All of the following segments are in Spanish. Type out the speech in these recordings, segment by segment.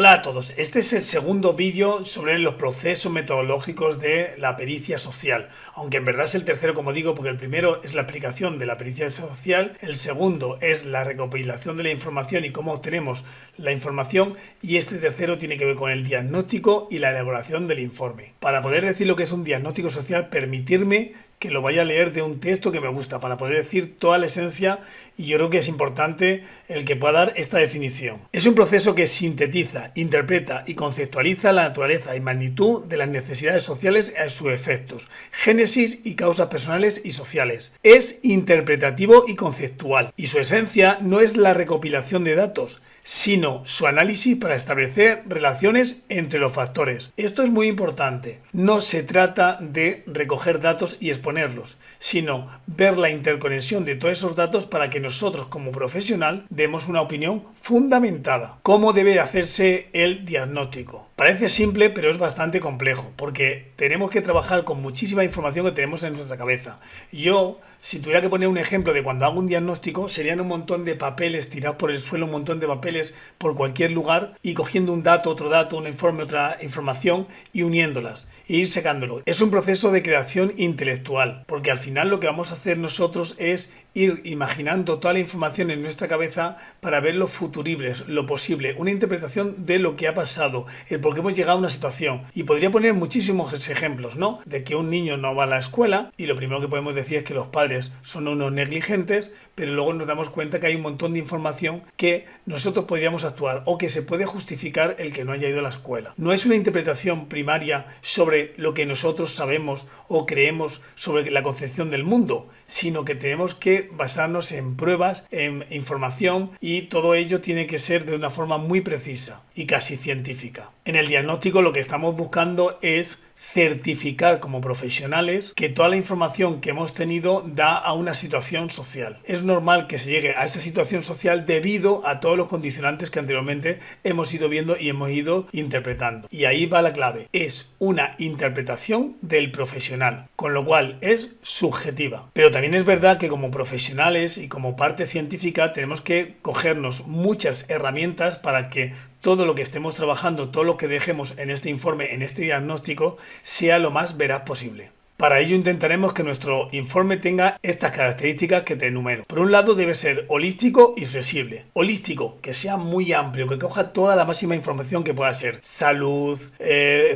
Hola a todos, este es el segundo vídeo sobre los procesos metodológicos de la pericia social, aunque en verdad es el tercero, como digo, porque el primero es la aplicación de la pericia social, el segundo es la recopilación de la información y cómo obtenemos la información, y este tercero tiene que ver con el diagnóstico y la elaboración del informe. Para poder decir lo que es un diagnóstico social, permitirme que lo vaya a leer de un texto que me gusta para poder decir toda la esencia, y yo creo que es importante el que pueda dar esta definición. Es un proceso que sintetiza, interpreta y conceptualiza la naturaleza y magnitud de las necesidades sociales a sus efectos, génesis y causas personales y sociales. Es interpretativo y conceptual, y su esencia no es la recopilación de datos, sino su análisis para establecer relaciones entre los factores. Esto es muy importante. No se trata de recoger datos y exponerlos, sino ver la interconexión de todos esos datos para que nosotros como profesional demos una opinión fundamentada. ¿Cómo debe hacerse el diagnóstico? Parece simple, pero es bastante complejo, porque tenemos que trabajar con muchísima información que tenemos en nuestra cabeza. Yo, si tuviera que poner un ejemplo de cuando hago un diagnóstico, serían un montón de papeles tirados por el suelo, un montón de papeles por cualquier lugar, y cogiendo un dato, otro dato, un informe, otra información, y uniéndolas, e ir secándolo. Es un proceso de creación intelectual, porque al final lo que vamos a hacer nosotros es ir imaginando toda la información en nuestra cabeza para ver lo futurible, lo posible, una interpretación de lo que ha pasado, el por qué hemos llegado a una situación. Y podría poner muchísimos ejemplos, ¿no? De que un niño no va a la escuela y lo primero que podemos decir es que los padres son unos negligentes, pero luego nos damos cuenta que hay un montón de información que nosotros podríamos actuar o que se puede justificar el que no haya ido a la escuela. No es una interpretación primaria sobre lo que nosotros sabemos o creemos sobre la concepción del mundo, sino que tenemos que basarnos en pruebas, en información, y todo ello tiene que ser de una forma muy precisa y casi científica. En el diagnóstico lo que estamos buscando es certificar como profesionales que toda la información que hemos tenido da a una situación social. Es normal que se llegue a esa situación social debido a todos los condicionantes que anteriormente hemos ido viendo y hemos ido interpretando. Y ahí va la clave. Es una interpretación del profesional, con lo cual es subjetiva. Pero también es verdad que como profesionales y como parte científica tenemos que cogernos muchas herramientas para que todo lo que estemos trabajando, todo lo que dejemos en este informe, en este diagnóstico, sea lo más veraz posible. Para ello intentaremos que nuestro informe tenga estas características que te enumero. Por un lado, debe ser holístico y flexible. Holístico, que sea muy amplio, que coja toda la máxima información que pueda ser. Salud,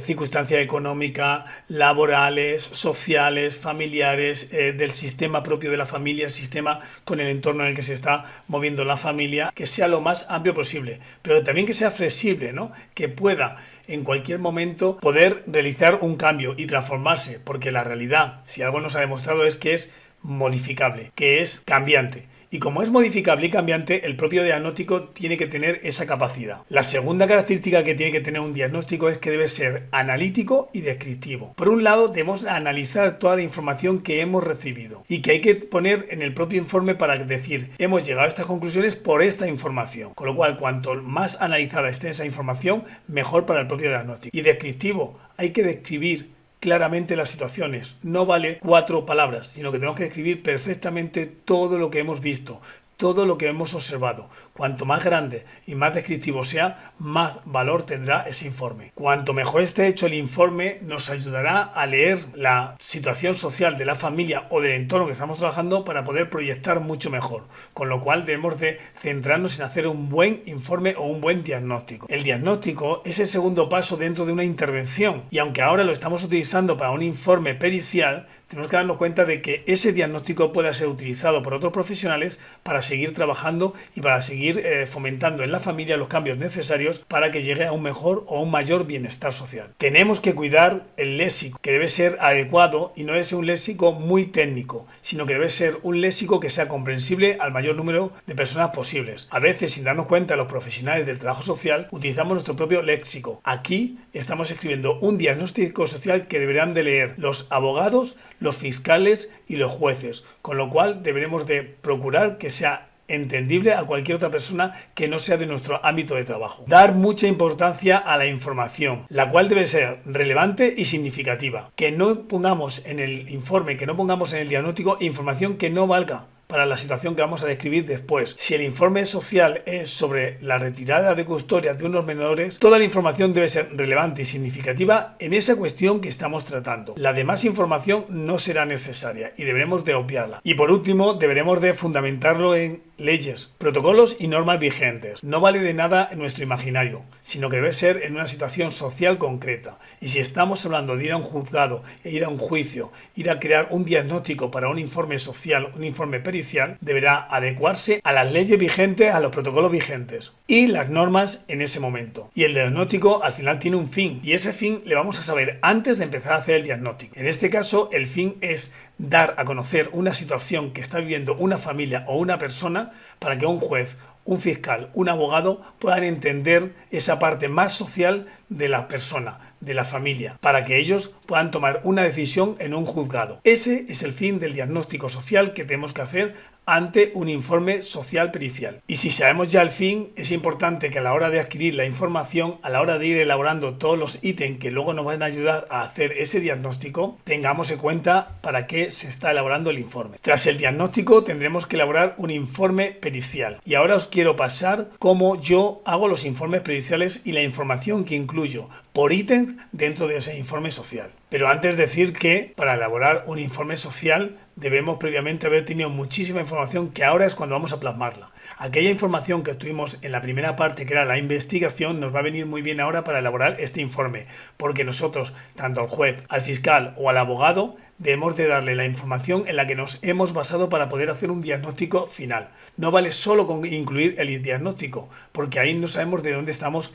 circunstancias económicas, laborales, sociales, familiares, del sistema propio de la familia, el sistema con el entorno en el que se está moviendo la familia, que sea lo más amplio posible. Pero también que sea flexible, ¿no? Que pueda en cualquier momento poder realizar un cambio y transformarse, porque la realidad, si algo nos ha demostrado, es que es modificable, que es cambiante. Y como es modificable y cambiante, el propio diagnóstico tiene que tener esa capacidad. La segunda característica que tiene que tener un diagnóstico es que debe ser analítico y descriptivo. Por un lado, debemos analizar toda la información que hemos recibido y que hay que poner en el propio informe para decir, hemos llegado a estas conclusiones por esta información. Con lo cual, cuanto más analizada esté esa información, mejor para el propio diagnóstico. Y descriptivo, hay que describir claramente las situaciones. No vale 4 palabras, sino que tenemos que describir perfectamente todo lo que hemos visto, todo lo que hemos observado. Cuanto más grande y más descriptivo sea, más valor tendrá ese informe. Cuanto mejor esté hecho el informe, nos ayudará a leer la situación social de la familia o del entorno que estamos trabajando para poder proyectar mucho mejor. Con lo cual debemos de centrarnos en hacer un buen informe o un buen diagnóstico. El diagnóstico es el segundo paso dentro de una intervención, y aunque ahora lo estamos utilizando para un informe pericial, tenemos que darnos cuenta de que ese diagnóstico puede ser utilizado por otros profesionales para seguir trabajando y para seguir fomentando en la familia los cambios necesarios para que llegue a un mejor o un mayor bienestar social. Tenemos que cuidar el léxico, que debe ser adecuado y no debe ser un léxico muy técnico, sino que debe ser un léxico que sea comprensible al mayor número de personas posibles. A veces, sin darnos cuenta, los profesionales del trabajo social utilizamos nuestro propio léxico. Aquí estamos escribiendo un diagnóstico social que deberán de leer los abogados, los fiscales y los jueces, con lo cual deberemos de procurar que sea entendible a cualquier otra persona que no sea de nuestro ámbito de trabajo. Dar mucha importancia a la información, la cual debe ser relevante y significativa. Que no pongamos en el informe, que no pongamos en el diagnóstico información que no valga, para la situación que vamos a describir después. Si el informe social es sobre la retirada de custodia de unos menores, toda la información debe ser relevante y significativa en esa cuestión que estamos tratando. La demás información no será necesaria y deberemos de obviarla. Y por último, deberemos de fundamentarlo en leyes, protocolos y normas vigentes. No vale de nada en nuestro imaginario, sino que debe ser en una situación social concreta. Y si estamos hablando de ir a un juzgado e ir a un juicio, ir a crear un diagnóstico para un informe social, un informe pericial, deberá adecuarse a las leyes vigentes, a los protocolos vigentes y las normas en ese momento. Y el diagnóstico al final tiene un fin, y ese fin le vamos a saber antes de empezar a hacer el diagnóstico. En este caso, el fin es dar a conocer una situación que está viviendo una familia o una persona para que un juez, un fiscal, un abogado puedan entender esa parte más social de la persona, de la familia, para que ellos puedan tomar una decisión en un juzgado. Ese es el fin del diagnóstico social que tenemos que hacer ante un informe social pericial. Y si sabemos ya el fin, es importante que a la hora de adquirir la información, a la hora de ir elaborando todos los ítems que luego nos van a ayudar a hacer ese diagnóstico, tengamos en cuenta para qué se está elaborando el informe. Tras el diagnóstico tendremos que elaborar un informe pericial. Y ahora os quiero pasar cómo yo hago los informes periciales y la información que incluyo por ítems dentro de ese informe social. Pero antes decir que para elaborar un informe social debemos previamente haber tenido muchísima información que ahora es cuando vamos a plasmarla. Aquella información que tuvimos en la primera parte, que era la investigación, nos va a venir muy bien ahora para elaborar este informe, porque nosotros, tanto al juez, al fiscal o al abogado, debemos de darle la información en la que nos hemos basado para poder hacer un diagnóstico final. No vale solo con incluir el diagnóstico, porque ahí no sabemos de dónde estamos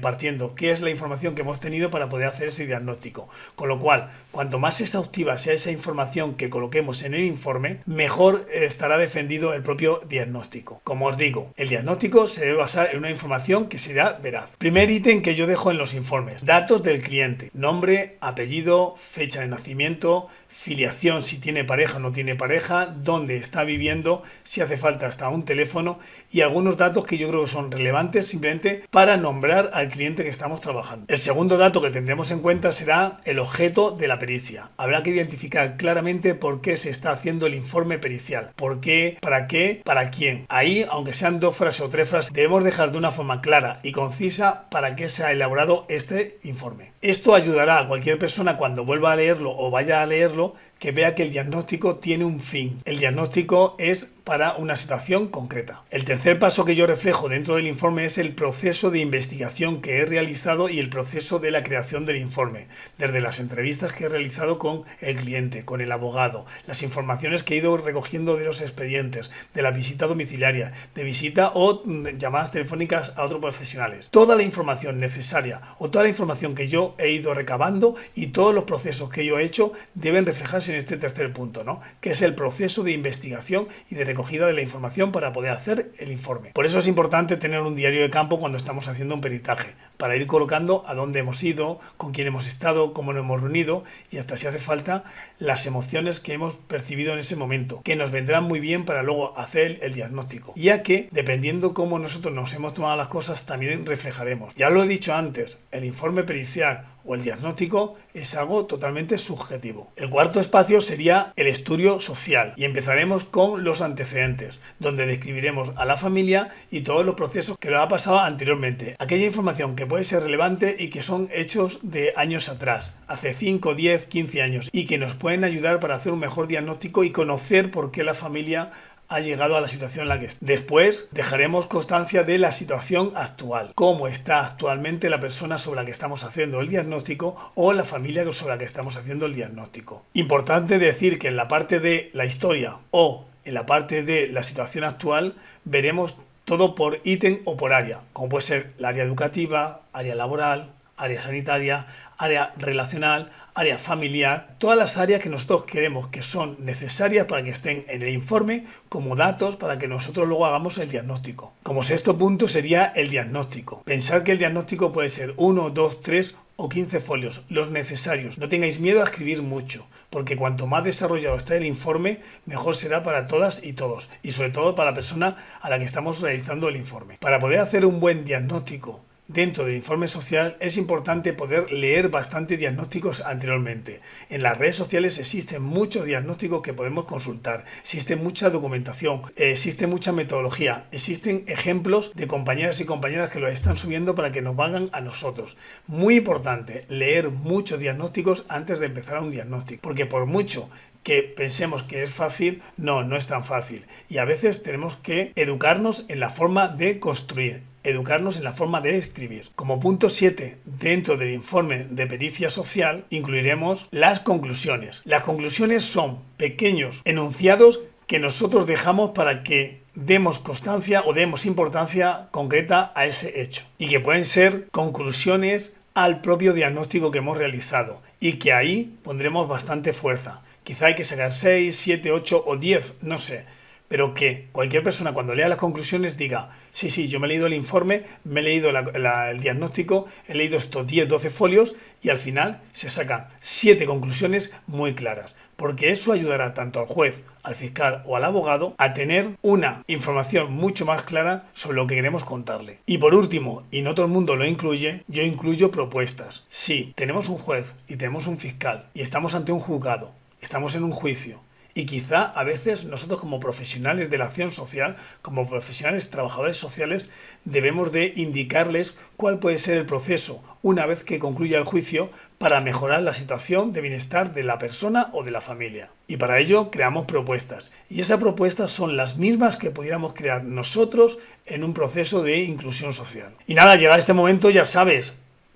partiendo, qué es la información que hemos tenido para poder hacer ese diagnóstico. Con lo cual, cuanto más exhaustiva sea esa información que coloquemos en el informe, mejor estará defendido el propio diagnóstico. Como os digo, el diagnóstico se debe basar en una información que sea veraz. Primer ítem que yo dejo en los informes: datos del cliente, nombre, apellido, fecha de nacimiento, filiación, si tiene pareja o no tiene pareja, dónde está viviendo, si hace falta hasta un teléfono, y algunos datos que yo creo que son relevantes simplemente para nombrar al cliente que estamos trabajando. El segundo dato que tendremos en cuenta será el objeto de la pericia. Habrá que identificar claramente por qué se está haciendo el informe pericial, por qué, para quién. Ahí, aunque sean 2 frases o 3 frases, debemos dejar de una forma clara y concisa para qué se ha elaborado este informe. Esto ayudará a cualquier persona cuando vuelva a leerlo o vaya a leerlo, que vea que el diagnóstico tiene un fin. El diagnóstico es para una situación concreta. El tercer paso que yo reflejo dentro del informe es el proceso de investigación que he realizado y el proceso de la creación del informe, desde las entrevistas que he realizado con el cliente, con el abogado, las informaciones que he ido recogiendo de los expedientes, de la visita domiciliaria, de visita o llamadas telefónicas a otros profesionales. Toda la información necesaria o toda la información que yo he ido recabando y todos los procesos que yo he hecho deben reflejarse en este tercer punto, ¿no? Que es el proceso de investigación y de recogida de la información para poder hacer el informe. Por eso es importante tener un diario de campo cuando estamos haciendo un peritaje, para ir colocando a dónde hemos ido, con quién hemos estado, cómo nos hemos reunido y hasta si hace falta las emociones que hemos percibido en ese momento, que nos vendrán muy bien para luego hacer el diagnóstico, ya que dependiendo cómo nosotros nos hemos tomado las cosas también reflejaremos. Ya lo he dicho antes, el informe pericial o el diagnóstico es algo totalmente subjetivo. El cuarto espacio sería el estudio social y empezaremos con los antecedentes, donde describiremos a la familia y todos los procesos que lo ha pasado anteriormente. Aquella información que puede ser relevante y que son hechos de años atrás, hace 5, 10, 15 años, y que nos pueden ayudar para hacer un mejor diagnóstico y conocer por qué la familia ha llegado a la situación en la que está. Después dejaremos constancia de la situación actual, cómo está actualmente la persona sobre la que estamos haciendo el diagnóstico o la familia sobre la que estamos haciendo el diagnóstico. Importante decir que en la parte de la historia o en la parte de la situación actual veremos todo por ítem o por área, como puede ser el área educativa, área laboral, área sanitaria, área relacional, área familiar, todas las áreas que nosotros queremos que son necesarias para que estén en el informe como datos para que nosotros luego hagamos el diagnóstico. Como sexto punto sería el diagnóstico. Pensar que el diagnóstico puede ser 1, 2, 3 o 15 folios, los necesarios. No tengáis miedo a escribir mucho, porque cuanto más desarrollado está el informe, mejor será para todas y todos, y sobre todo para la persona a la que estamos realizando el informe. Para poder hacer un buen diagnóstico dentro del informe social es importante poder leer bastante diagnósticos anteriormente. En las redes sociales existen muchos diagnósticos que podemos consultar, existe mucha documentación, existe mucha metodología, existen ejemplos de compañeras y compañeras que lo están subiendo para que nos valgan a nosotros. Muy importante, leer muchos diagnósticos antes de empezar un diagnóstico, porque por mucho que pensemos que es fácil, no es tan fácil. Y a veces tenemos que educarnos en la forma de construir, educarnos en la forma de escribir. Como punto 7, dentro del informe de pericia social, incluiremos las conclusiones. Las conclusiones son pequeños enunciados que nosotros dejamos para que demos constancia o demos importancia concreta a ese hecho. Y que pueden ser conclusiones al propio diagnóstico que hemos realizado. Y que ahí pondremos bastante fuerza. Quizá hay que sacar 6, 7, 8 o 10, no sé. Pero que cualquier persona cuando lea las conclusiones diga, sí, yo me he leído el informe, me he leído el diagnóstico, he leído estos 10, 12 folios y al final se sacan 7 conclusiones muy claras. Porque eso ayudará tanto al juez, al fiscal o al abogado a tener una información mucho más clara sobre lo que queremos contarle. Y por último, y no todo el mundo lo incluye, yo incluyo propuestas. Si tenemos un juez y tenemos un fiscal y estamos ante un juzgado, estamos en un juicio y quizá a veces nosotros como profesionales de la acción social, como profesionales trabajadores sociales, debemos de indicarles cuál puede ser el proceso una vez que concluya el juicio para mejorar la situación de bienestar de la persona o de la familia. Y para ello creamos propuestas. Y esas propuestas son las mismas que pudiéramos crear nosotros en un proceso de inclusión social. Y nada, llegado a este momento ya sabes.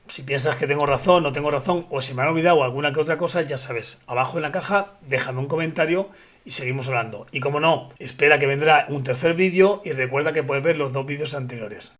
Si piensas que tengo razón, no tengo razón, o se me ha olvidado alguna que otra cosa, ya sabes, abajo en la caja déjame un comentario y seguimos hablando. Y como no, espera que vendrá un tercer vídeo y recuerda que puedes ver los 2 vídeos anteriores.